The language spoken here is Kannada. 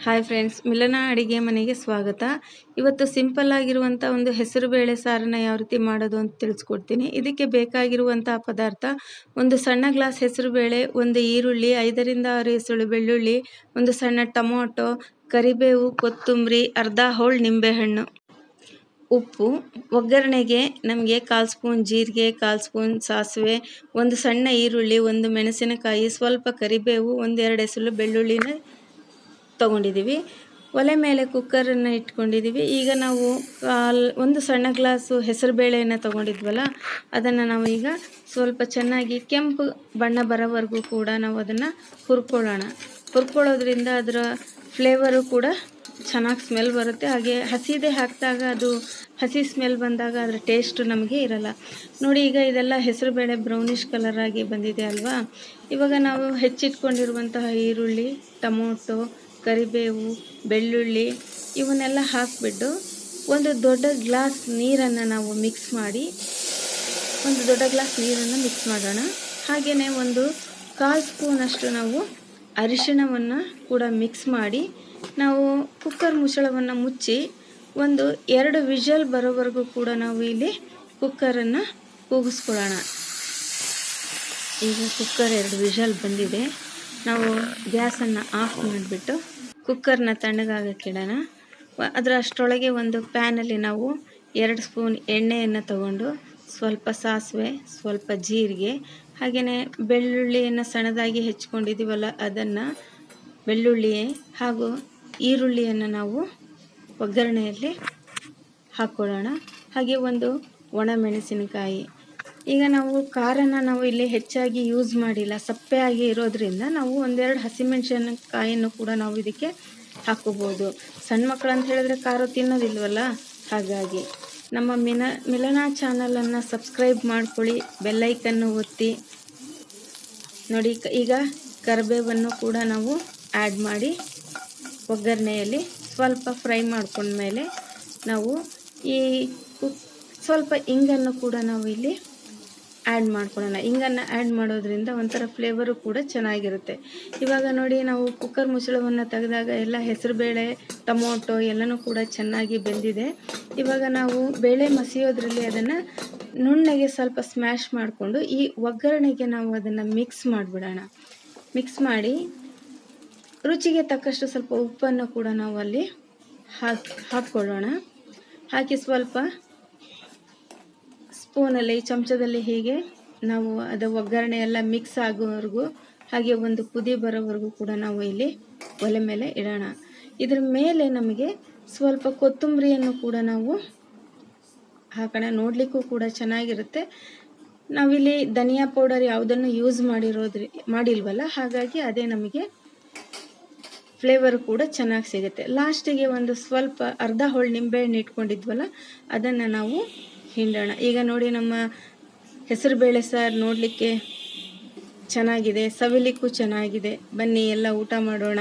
ಹಾಯ್ ಫ್ರೆಂಡ್ಸ್, ಮಿಲನ ಅಡಿಗೆ ಮನೆಗೆ ಸ್ವಾಗತ. ಇವತ್ತು ಸಿಂಪಲ್ ಆಗಿರುವಂಥ ಒಂದು ಹೆಸರು ಬೇಳೆ ಸಾರನ್ನ ಯಾವ ರೀತಿ ಮಾಡೋದು ಅಂತ ತಿಳಿಸ್ಕೊಡ್ತೀನಿ. ಇದಕ್ಕೆ ಬೇಕಾಗಿರುವಂಥ ಪದಾರ್ಥ: ಒಂದು ಸಣ್ಣ ಗ್ಲಾಸ್ ಹೆಸರು ಬೇಳೆ, ಒಂದು ಈರುಳ್ಳಿ, 5ರಿಂದ 6 ಎಸಳು ಬೆಳ್ಳುಳ್ಳಿ, ಒಂದು ಸಣ್ಣ ಟೊಮೊಟೊ, ಕರಿಬೇವು, ಕೊತ್ತಂಬರಿ, ಅರ್ಧ ಹೋಳು ನಿಂಬೆಹಣ್ಣು, ಉಪ್ಪು. ಒಗ್ಗರಣೆಗೆ ನಮಗೆ 1/4 ಸ್ಪೂನ್ ಜೀರಿಗೆ, 1/4 ಸ್ಪೂನ್ ಸಾಸಿವೆ, ಒಂದು ಸಣ್ಣ ಈರುಳ್ಳಿ, ಒಂದು ಮೆಣಸಿನಕಾಯಿ, ಸ್ವಲ್ಪ ಕರಿಬೇವು, 1-2 ಎಸಳು ಬೆಳ್ಳುಳ್ಳಿನ ತೊಗೊಂಡಿದ್ದೀವಿ. ಒಲೆ ಮೇಲೆ ಕುಕ್ಕರನ್ನು ಇಟ್ಕೊಂಡಿದ್ದೀವಿ. ಈಗ ನಾವು ಒಂದು ಸಣ್ಣ ಗ್ಲಾಸು ಹೆಸರು ಬೇಳೆಯನ್ನು ತೊಗೊಂಡಿದ್ವಲ್ಲ, ಅದನ್ನು ನಾವು ಈಗ ಸ್ವಲ್ಪ ಚೆನ್ನಾಗಿ ಕೆಂಪು ಬಣ್ಣ ಬರೋವರೆಗೂ ಕೂಡ ನಾವು ಅದನ್ನು ಹುರ್ಕೊಳ್ಳೋದ್ರಿಂದ ಅದರ ಫ್ಲೇವರು ಕೂಡ ಚೆನ್ನಾಗಿ ಸ್ಮೆಲ್ ಬರುತ್ತೆ. ಹಾಗೆ ಹಸಿದೇ ಹಾಕಿದಾಗ ಅದು ಹಸಿ ಸ್ಮೆಲ್ ಬಂದಾಗ ಅದರ ಟೇಸ್ಟು ನಮಗೆ ಇರಲ್ಲ. ನೋಡಿ, ಈಗ ಇದೆಲ್ಲ ಹೆಸರು ಬೇಳೆ ಬ್ರೌನಿಷ್ ಕಲರ್ ಆಗಿ ಬಂದಿದೆ ಅಲ್ವಾ. ಇವಾಗ ನಾವು ಹೆಚ್ಚಿಟ್ಕೊಂಡಿರುವಂತಹ ಈರುಳ್ಳಿ, ಟೊಮೊಟೊ, ಕರಿಬೇವು, ಬೆಳ್ಳುಳ್ಳಿ ಇವನ್ನೆಲ್ಲ ಹಾಕಿಬಿಟ್ಟು ಒಂದು ದೊಡ್ಡ ಗ್ಲಾಸ್ ನೀರನ್ನು ನಾವು ಮಿಕ್ಸ್ ಮಾಡೋಣ. ಹಾಗೆಯೇ ಒಂದು 1/4 ಸ್ಪೂನಷ್ಟು ನಾವು ಅರಿಶಿಣವನ್ನು ಕೂಡ ಮಿಕ್ಸ್ ಮಾಡಿ ನಾವು ಕುಕ್ಕರ್ ಮುಚ್ಚಳವನ್ನು ಮುಚ್ಚಿ ಒಂದು 2 ವಿಷಲ್ ಬರೋವರೆಗೂ ಕೂಡ ನಾವು ಇಲ್ಲಿ ಕುಕ್ಕರನ್ನು ಕೂಗಿಸ್ಕೊಳ್ಳೋಣ. ಈಗ ಕುಕ್ಕರ್ 2 ವಿಷಲ್ ಬಂದಿದೆ. ನಾವು ಗ್ಯಾಸನ್ನು ಆಫ್ ಮಾಡಿಬಿಟ್ಟು ಕುಕ್ಕರ್ನ ತಣ್ಣಗಾಗಕ್ಕಿಡೋಣ. ಅದರ ಅಷ್ಟರೊಳಗೆ ಒಂದು ಪ್ಯಾನಲ್ಲಿ ನಾವು 2 ಸ್ಪೂನ್ ಎಣ್ಣೆಯನ್ನು ತಗೊಂಡು ಸ್ವಲ್ಪ ಸಾಸಿವೆ, ಸ್ವಲ್ಪ ಜೀರಿಗೆ, ಹಾಗೆಯೇ ಬೆಳ್ಳುಳ್ಳಿಯನ್ನು ಸಣ್ಣದಾಗಿ ಹೆಚ್ಚಿಕೊಂಡಿದ್ದೀವಲ್ಲ ಅದನ್ನು, ಬೆಳ್ಳುಳ್ಳಿ ಹಾಗೂ ಈರುಳ್ಳಿಯನ್ನು ನಾವು ಒಗ್ಗರಣೆಯಲ್ಲಿ ಹಾಕ್ಕೊಳ್ಳೋಣ. ಹಾಗೆ ಒಂದು ಒಣಮೆಣಸಿನಕಾಯಿ. ಈಗ ನಾವು ಖಾರನ ನಾವು ಇಲ್ಲಿ ಹೆಚ್ಚಾಗಿ ಯೂಸ್ ಮಾಡಿಲ್ಲ, ಸಪ್ಪೆಯಾಗಿ ಇರೋದ್ರಿಂದ ನಾವು 1-2 ಹಸಿಮೆಣಸಿನಕಾಯಿಯನ್ನು ಕೂಡ ನಾವು ಇದಕ್ಕೆ ಹಾಕೋಬೋದು. ಸಣ್ಣ ಮಕ್ಕಳು ಅಂತ ಹೇಳಿದ್ರೆ ಖಾರ ತಿನ್ನೋದಿಲ್ವಲ್ಲ, ಹಾಗಾಗಿ ನಮ್ಮ ಮಿಲನ ಚಾನಲನ್ನು ಸಬ್ಸ್ಕ್ರೈಬ್ ಮಾಡ್ಕೊಳ್ಳಿ, ಬೆಲ್ಲೈಕನ್ನು ಒತ್ತಿ. ನೋಡಿ, ಈಗ ಕರಿಬೇವನ್ನು ಕೂಡ ನಾವು ಆ್ಯಡ್ ಮಾಡಿ ಒಗ್ಗರಣೆಯಲ್ಲಿ ಸ್ವಲ್ಪ ಫ್ರೈ ಮಾಡ್ಕೊಂಡ್ಮೇಲೆ ನಾವು ಈ ಸ್ವಲ್ಪ ಇಂಗನ್ನು ಕೂಡ ನಾವು ಇಲ್ಲಿ ಆ್ಯಡ್ ಮಾಡ್ಕೊಳ್ಳೋಣ. ಇಂಗನ್ನು ಆ್ಯಡ್ ಮಾಡೋದ್ರಿಂದ ಒಂಥರ ಫ್ಲೇವರು ಕೂಡ ಚೆನ್ನಾಗಿರುತ್ತೆ. ಇವಾಗ ನೋಡಿ, ನಾವು ಕುಕ್ಕರ್ ಮುಚ್ಚಳವನ್ನು ತೆಗೆದಾಗ ಎಲ್ಲ ಹೆಸರುಬೇಳೆ, ಟೊಮೊಟೊ ಎಲ್ಲನೂ ಕೂಡ ಚೆನ್ನಾಗಿ ಬೆಂದಿದೆ. ಇವಾಗ ನಾವು ಬೇಳೆ ಮಸಿಯೋದ್ರಲ್ಲಿ ಅದನ್ನು ನುಣ್ಣಗೆ ಸ್ವಲ್ಪ ಸ್ಮ್ಯಾಶ್ ಮಾಡಿಕೊಂಡು ಈ ಒಗ್ಗರಣೆಗೆ ನಾವು ಅದನ್ನು ಮಿಕ್ಸ್ ಮಾಡಿಬಿಡೋಣ. ಮಿಕ್ಸ್ ಮಾಡಿ ರುಚಿಗೆ ತಕ್ಕಷ್ಟು ಸ್ವಲ್ಪ ಉಪ್ಪನ್ನು ಕೂಡ ನಾವು ಅಲ್ಲಿ ಹಾಕ್ಕೊಳ್ಳೋಣ. ಹಾಕಿ ಸ್ವಲ್ಪ ಸ್ಪೂನಲ್ಲಿ, ಚಮಚದಲ್ಲಿ ಹೀಗೆ ನಾವು ಅದು ಒಗ್ಗರಣೆ ಎಲ್ಲ ಮಿಕ್ಸ್ ಆಗೋವರೆಗೂ, ಹಾಗೆ ಒಂದು ಕುದಿ ಬರೋವರೆಗೂ ಕೂಡ ನಾವು ಇಲ್ಲಿ ಒಲೆ ಮೇಲೆ ಇಡೋಣ. ಇದ್ರ ಮೇಲೆ ನಮಗೆ ಸ್ವಲ್ಪ ಕೊತ್ತಂಬರಿಯನ್ನು ಕೂಡ ನಾವು ಹಾಕೋಣ. ನೋಡಲಿಕ್ಕೂ ಕೂಡ ಚೆನ್ನಾಗಿರುತ್ತೆ. ನಾವಿಲ್ಲಿ ಧನಿಯಾ ಪೌಡರ್ ಯಾವುದನ್ನು ಯೂಸ್ ಮಾಡಿಲ್ವಲ್ಲ, ಹಾಗಾಗಿ ಅದೇ ನಮಗೆ ಫ್ಲೇವರ್ ಕೂಡ ಚೆನ್ನಾಗಿ ಸಿಗುತ್ತೆ. ಲಾಸ್ಟಿಗೆ ಒಂದು ಸ್ವಲ್ಪ ಅರ್ಧ ಹೋಳು ನಿಂಬೆಹಣ್ಣು ಇಟ್ಕೊಂಡಿದ್ವಲ್ಲ ಅದನ್ನು ನಾವು ಹಿಂಡೋಣ. ಈಗ ನೋಡಿ, ನಮ್ಮ ಹೆಸರು ಬೇಳೆ ಸಾರು ನೋಡಲಿಕ್ಕೆ ಚೆನ್ನಾಗಿದೆ, ಸವಿಲಿಕ್ಕೂ ಚೆನ್ನಾಗಿದೆ. ಬನ್ನಿ ಎಲ್ಲ ಊಟ ಮಾಡೋಣ.